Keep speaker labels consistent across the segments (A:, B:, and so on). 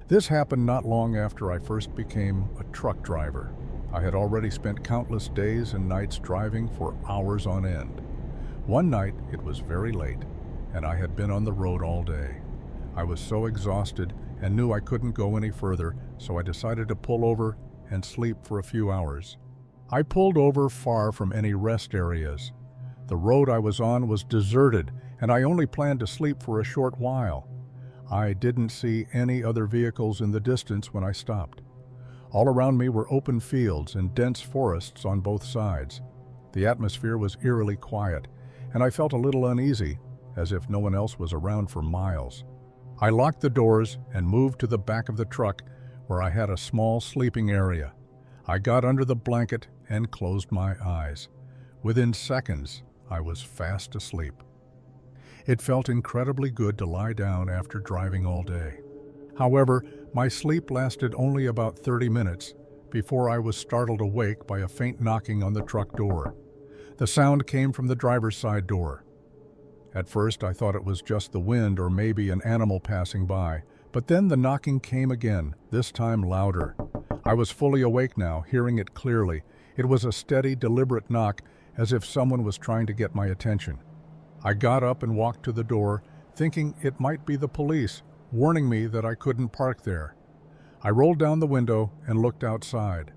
A: This happened not long after I first became a truck driver. I had already spent countless days and nights driving for hours on end. One night, it was very late, and I had been on the road all day. I was so exhausted and knew I couldn't go any further, so I decided to pull over and sleep for a few hours. I pulled over far from any rest areas. The road I was on was deserted, and I only planned to sleep for a short while. I didn't see any other vehicles in the distance when I stopped. All around me were open fields and dense forests on both sides. The atmosphere was eerily quiet, and I felt a little uneasy, as if no one else was around for miles. I locked the doors and moved to the back of the truck, where I had a small sleeping area. I got under the blanket and closed my eyes. Within seconds, I was fast asleep. It felt incredibly good to lie down after driving all day. However, my sleep lasted only about 30 minutes before I was startled awake by a faint knocking on the truck door. The sound came from the driver's side door. At first, I thought it was just the wind or maybe an animal passing by, but then the knocking came again, this time louder. I was fully awake now, hearing it clearly. It was a steady, deliberate knock, as if someone was trying to get my attention. I got up and walked to the door, thinking it might be the police, warning me that I couldn't park there. I rolled down the window and looked outside,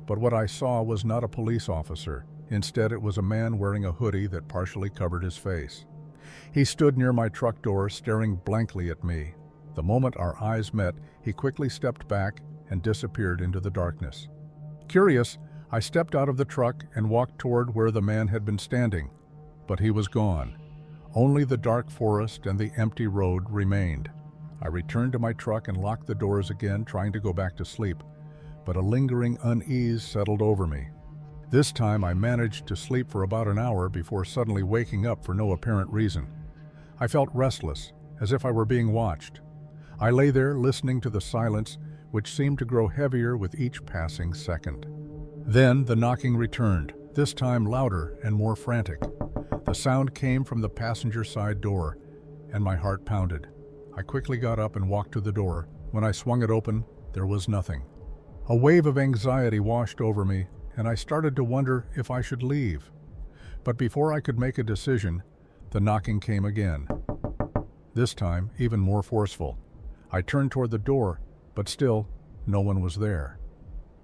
A: but what I saw was not a police officer. Instead, it was a man wearing a hoodie that partially covered his face. He stood near my truck door, staring blankly at me. The moment our eyes met, he quickly stepped back and disappeared into the darkness. Curious, I stepped out of the truck and walked toward where the man had been standing, but he was gone. Only the dark forest and the empty road remained. I returned to my truck and locked the doors again, trying to go back to sleep, but a lingering unease settled over me. This time I managed to sleep for about an hour before suddenly waking up for no apparent reason. I felt restless, as if I were being watched. I lay there listening to the silence, which seemed to grow heavier with each passing second. Then the knocking returned, this time louder and more frantic. The sound came from the passenger side door, and my heart pounded. I quickly got up and walked to the door. When I swung it open, there was nothing. A wave of anxiety washed over me, and I started to wonder if I should leave. But before I could make a decision, the knocking came again. This time, even more forceful. I turned toward the door, but still, no one was there.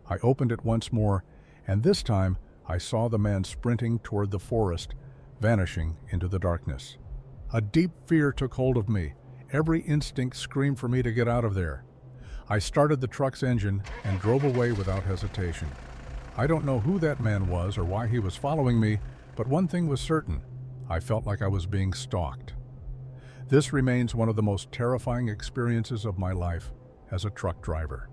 A: I opened it once more, and this time, I saw the man sprinting toward the forest, vanishing into the darkness. A deep fear took hold of me. Every instinct screamed for me to get out of there. I started the truck's engine and drove away without hesitation. I don't know who that man was or why he was following me, but one thing was certain: I felt like I was being stalked. This remains one of the most terrifying experiences of my life as a truck driver.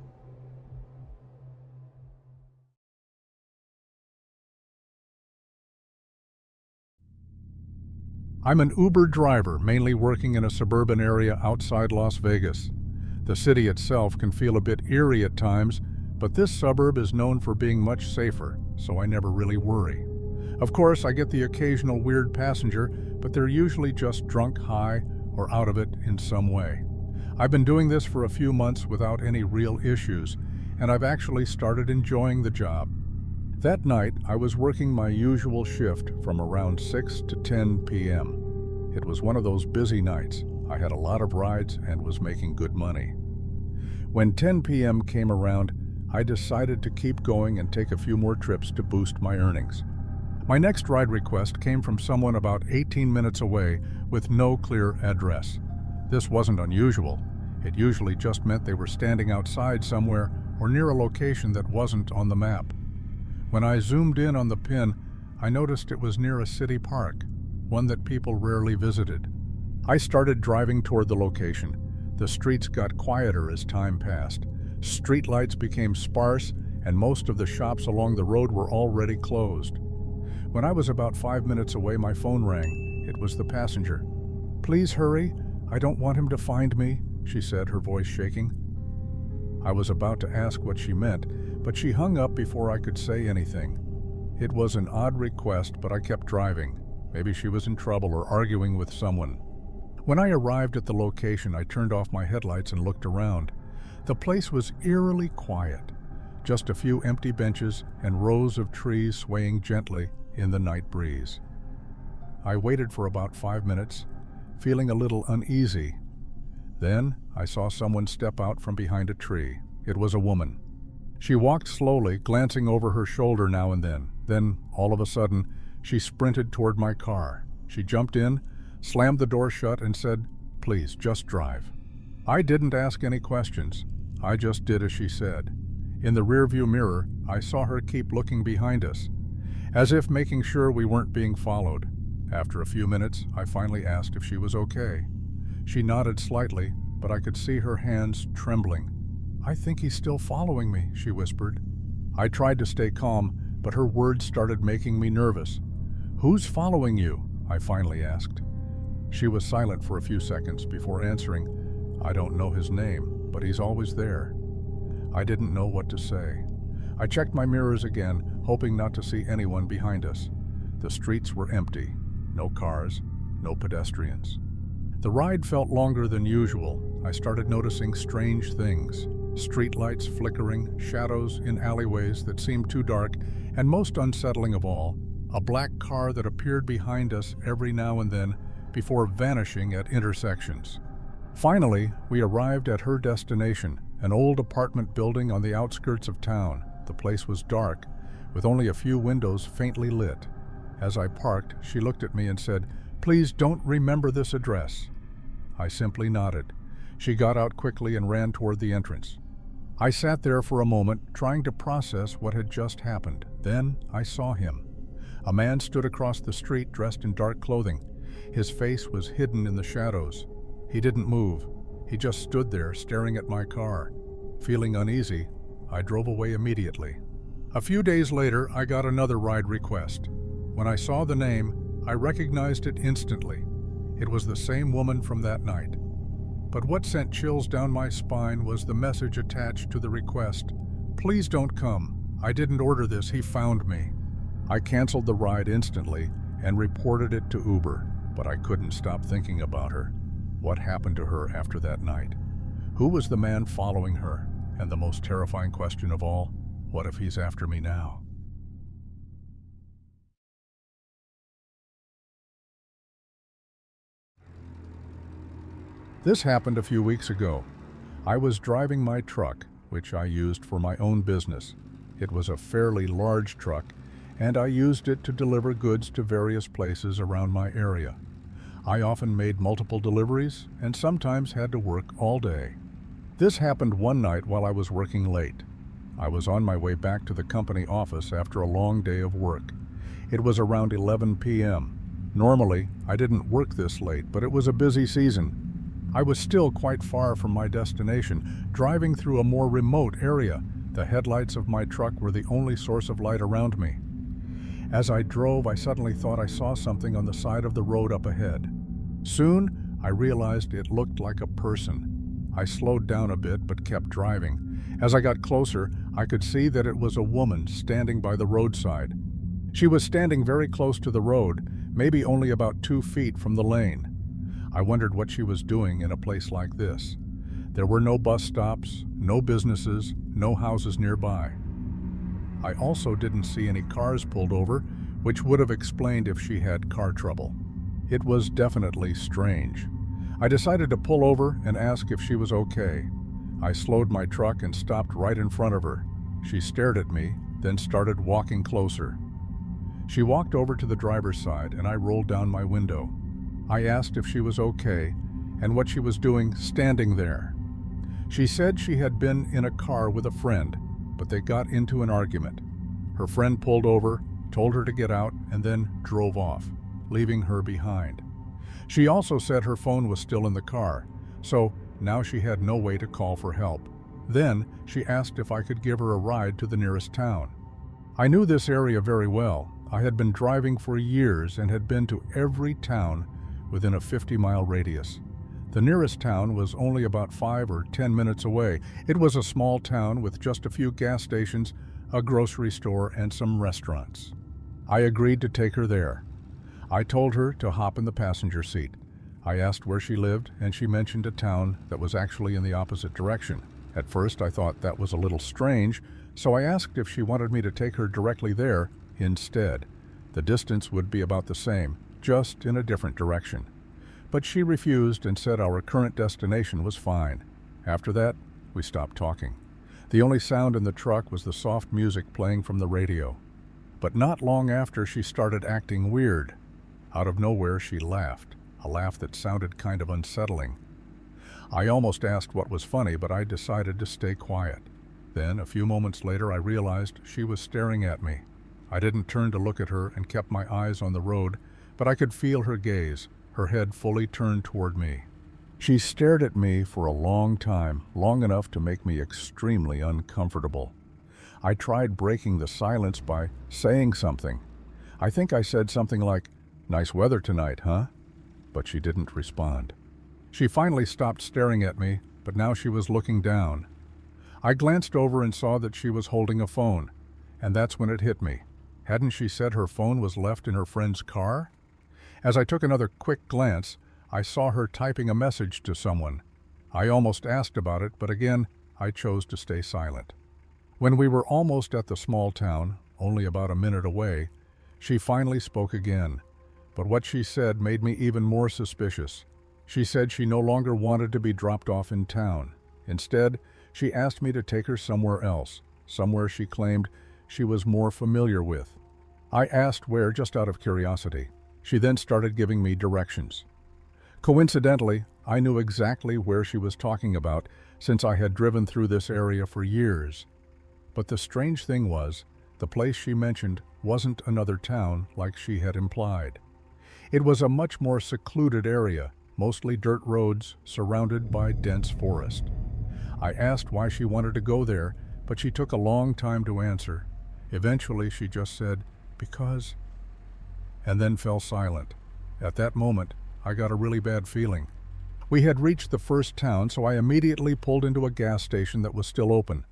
A: I'm an Uber driver, mainly working in a suburban area outside Las Vegas. The city itself can feel a bit eerie at times, but this suburb is known for being much safer, so I never really worry. Of course, I get the occasional weird passenger, but they're usually just drunk, high, or out of it in some way. I've been doing this for a few months without any real issues, and I've actually started enjoying the job. That night, I was working my usual shift from around 6 to 10 p.m. It was one of those busy nights. I had a lot of rides and was making good money. When 10 p.m. came around, I decided to keep going and take a few more trips to boost my earnings. My next ride request came from someone about 18 minutes away with no clear address. This wasn't unusual. It usually just meant they were standing outside somewhere or near a location that wasn't on the map. When I zoomed in on the pin, I noticed it was near a city park, one that people rarely visited. I started driving toward the location. The streets got quieter as time passed. Streetlights became sparse, and most of the shops along the road were already closed. When I was about 5 minutes away, my phone rang. It was the passenger. "Please hurry. I don't want him to find me," she said, her voice shaking. I was about to ask what she meant, but she hung up before I could say anything. It was an odd request, but I kept driving. Maybe she was in trouble or arguing with someone. When I arrived at the location, I turned off my headlights and looked around. The place was eerily quiet, just a few empty benches and rows of trees swaying gently in the night breeze. I waited for about 5 minutes, feeling a little uneasy. Then I saw someone step out from behind a tree. It was a woman. She walked slowly, glancing over her shoulder now and then. Then, all of a sudden, she sprinted toward my car. She jumped in, slammed the door shut, and said, "Please, just drive." I didn't ask any questions. I just did as she said. In the rearview mirror, I saw her keep looking behind us, as if making sure we weren't being followed. After a few minutes, I finally asked if she was okay. She nodded slightly, but I could see her hands trembling. "I think he's still following me," she whispered. I tried to stay calm, but her words started making me nervous. "Who's following you?" I finally asked. She was silent for a few seconds before answering, "I don't know his name, but he's always there." I didn't know what to say. I checked my mirrors again, hoping not to see anyone behind us. The streets were empty. No cars, no pedestrians. The ride felt longer than usual. I started noticing strange things. Streetlights flickering, shadows in alleyways that seemed too dark, and most unsettling of all, a black car that appeared behind us every now and then before vanishing at intersections. Finally, we arrived at her destination, an old apartment building on the outskirts of town. The place was dark, with only a few windows faintly lit. As I parked, she looked at me and said, "Please don't remember this address." I simply nodded. She got out quickly and ran toward the entrance. I sat there for a moment, trying to process what had just happened. Then I saw him. A man stood across the street dressed in dark clothing. His face was hidden in the shadows. He didn't move. He just stood there staring at my car. Feeling uneasy, I drove away immediately. A few days later, I got another ride request. When I saw the name, I recognized it instantly. It was the same woman from that night. But what sent chills down my spine was the message attached to the request. "Please don't come. I didn't order this. He found me." I canceled the ride instantly and reported it to Uber, but I couldn't stop thinking about her. What happened to her after that night? Who was the man following her? And the most terrifying question of all, what if he's after me now? This happened a few weeks ago. I was driving my truck, which I used for my own business. It was a fairly large truck, and I used it to deliver goods to various places around my area. I often made multiple deliveries and sometimes had to work all day. This happened one night while I was working late. I was on my way back to the company office after a long day of work. It was around 11 p.m. Normally, I didn't work this late, but it was a busy season. I was still quite far from my destination, driving through a more remote area. The headlights of my truck were the only source of light around me. As I drove, I suddenly thought I saw something on the side of the road up ahead. Soon, I realized it looked like a person. I slowed down a bit but kept driving. As I got closer, I could see that it was a woman standing by the roadside. She was standing very close to the road, maybe only about 2 feet from the lane. I wondered what she was doing in a place like this. There were no bus stops, no businesses, no houses nearby. I also didn't see any cars pulled over, which would have explained if she had car trouble. It was definitely strange. I decided to pull over and ask if she was okay. I slowed my truck and stopped right in front of her. She stared at me, then started walking closer. She walked over to the driver's side and I rolled down my window. I asked if she was okay and what she was doing standing there. She said she had been in a car with a friend, but they got into an argument. Her friend pulled over, told her to get out, and then drove off, leaving her behind. She also said her phone was still in the car, so now she had no way to call for help. Then she asked if I could give her a ride to the nearest town. I knew this area very well. I had been driving for years and had been to every town within a 50-mile radius. The nearest town was only about 5 or 10 minutes away. It was a small town with just a few gas stations, a grocery store, and some restaurants. I agreed to take her there. I told her to hop in the passenger seat. I asked where she lived, and she mentioned a town that was actually in the opposite direction. At first I thought that was a little strange, so I asked if she wanted me to take her directly there instead. The distance would be about the same, just in a different direction. But she refused and said our current destination was fine. After that, we stopped talking. The only sound in the truck was the soft music playing from the radio. But not long after, she started acting weird. Out of nowhere, she laughed, a laugh that sounded kind of unsettling. I almost asked what was funny, but I decided to stay quiet. Then, a few moments later, I realized she was staring at me. I didn't turn to look at her and kept my eyes on the road, but I could feel her gaze, her head fully turned toward me. She stared at me for a long time, long enough to make me extremely uncomfortable. I tried breaking the silence by saying something. I think I said something like, "Nice weather tonight, huh?" But she didn't respond. She finally stopped staring at me, but now she was looking down. I glanced over and saw that she was holding a phone, and that's when it hit me. Hadn't she said her phone was left in her friend's car? As I took another quick glance, I saw her typing a message to someone. I almost asked about it, but again, I chose to stay silent. When we were almost at the small town, only about a minute away, she finally spoke again. But what she said made me even more suspicious. She said she no longer wanted to be dropped off in town. Instead, she asked me to take her somewhere else, somewhere she claimed she was more familiar with. I asked where just out of curiosity. She then started giving me directions. Coincidentally, I knew exactly where she was talking about since I had driven through this area for years. But the strange thing was, the place she mentioned wasn't another town like she had implied. It was a much more secluded area, mostly dirt roads surrounded by dense forest. I asked why she wanted to go there, but she took a long time to answer. Eventually, she just said, "Because," and then fell silent. At that moment, I got a really bad feeling. We had reached the first town, so I immediately pulled into a gas station that was still open.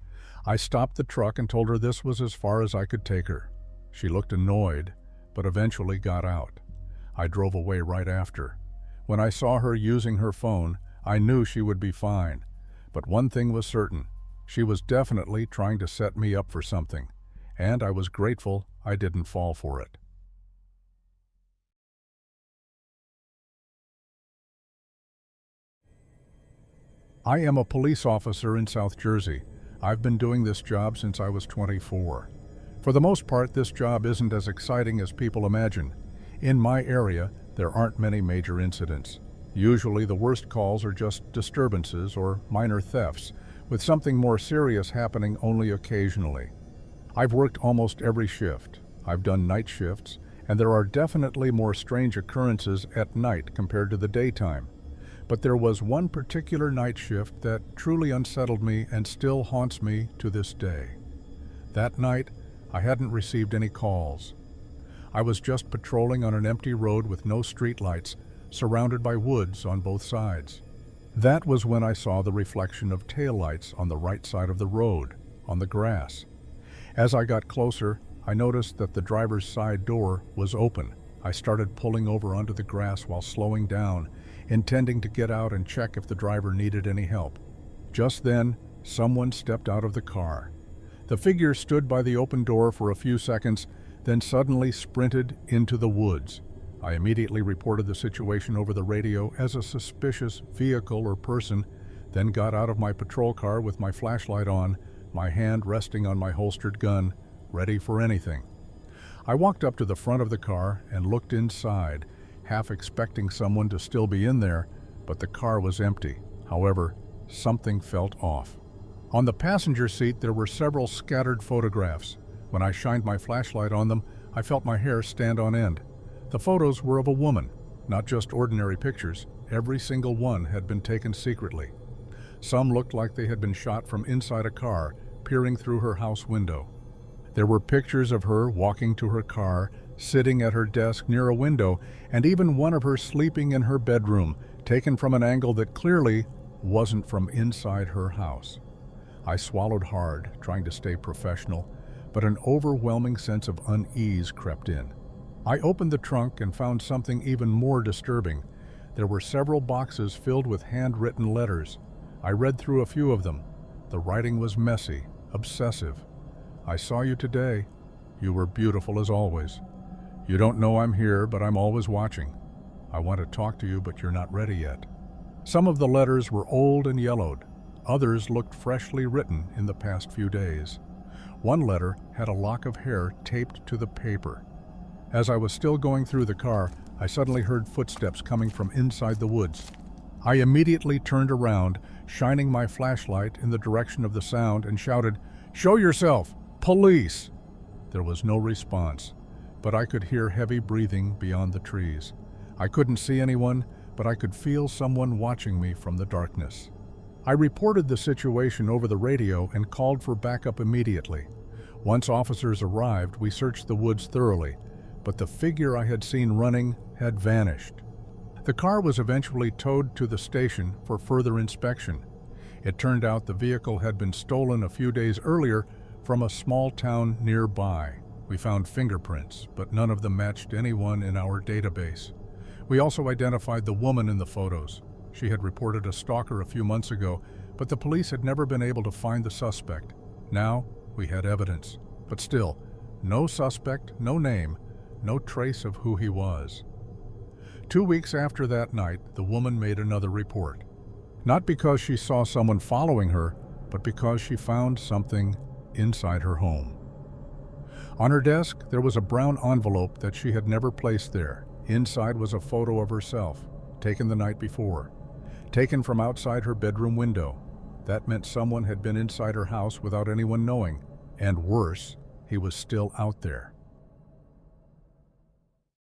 A: I stopped the truck and told her this was as far as I could take her. She looked annoyed, but eventually got out. I drove away right after. When I saw her using her phone, I knew she would be fine. But one thing was certain, she was definitely trying to set me up for something, and I was grateful I didn't fall for it. I am a police officer in South Jersey. I've been doing this job since I was 24. For the most part, this job isn't as exciting as people imagine. In my area, there aren't many major incidents. Usually the worst calls are just disturbances or minor thefts, with something more serious happening only occasionally. I've worked almost every shift. I've done night shifts, and there are definitely more strange occurrences at night compared to the daytime. But there was one particular night shift that truly unsettled me and still haunts me to this day. That night, I hadn't received any calls. I was just patrolling on an empty road with no streetlights, surrounded by woods on both sides. That was when I saw the reflection of taillights on the right side of the road, on the grass. As I got closer, I noticed that the driver's side door was open. I started pulling over onto the grass while slowing down, intending to get out and check if the driver needed any help. Just then, someone stepped out of the car. The figure stood by the open door for a few seconds, then suddenly sprinted into the woods. I immediately reported the situation over the radio as a suspicious vehicle or person, then got out of my patrol car with my flashlight on, my hand resting on my holstered gun, ready for anything. I walked up to the front of the car and looked inside, half expecting someone to still be in there, but the car was empty. However, something felt off. On the passenger seat, there were several scattered photographs. When I shined my flashlight on them, I felt my hair stand on end. The photos were of a woman, not just ordinary pictures. Every single one had been taken secretly. Some looked like they had been shot from inside a car, peering through her house window. There were pictures of her walking to her car, sitting at her desk near a window, and even one of her sleeping in her bedroom, taken from an angle that clearly wasn't from inside her house. I swallowed hard, trying to stay professional, but an overwhelming sense of unease crept in. I opened the trunk and found something even more disturbing. There were several boxes filled with handwritten letters. I read through a few of them. The writing was messy, obsessive. I saw you today. You were beautiful as always. You don't know I'm here, but I'm always watching. I want to talk to you, but you're not ready yet. Some of the letters were old and yellowed. Others looked freshly written in the past few days. One letter had a lock of hair taped to the paper. As I was still going through the car, I suddenly heard footsteps coming from inside the woods. I immediately turned around, shining my flashlight in the direction of the sound, and shouted, "Show yourself! Police!" There was no response, but I could hear heavy breathing beyond the trees. I couldn't see anyone, but I could feel someone watching me from the darkness. I reported the situation over the radio and called for backup immediately. Once officers arrived, we searched the woods thoroughly, but the figure I had seen running had vanished. The car was eventually towed to the station for further inspection. It turned out the vehicle had been stolen a few days earlier from a small town nearby. We found fingerprints, but none of them matched anyone in our database. We also identified the woman in the photos. She had reported a stalker a few months ago, but the police had never been able to find the suspect. Now we had evidence, but still, no suspect, no name, no trace of who he was. 2 weeks after that night, the woman made another report. Not because she saw someone following her, but because she found something inside her home. On her desk, there was a brown envelope that she had never placed there. Inside was a photo of herself, taken the night before, taken from outside her bedroom window. That meant someone had been inside her house without anyone knowing, and worse, he was still out there.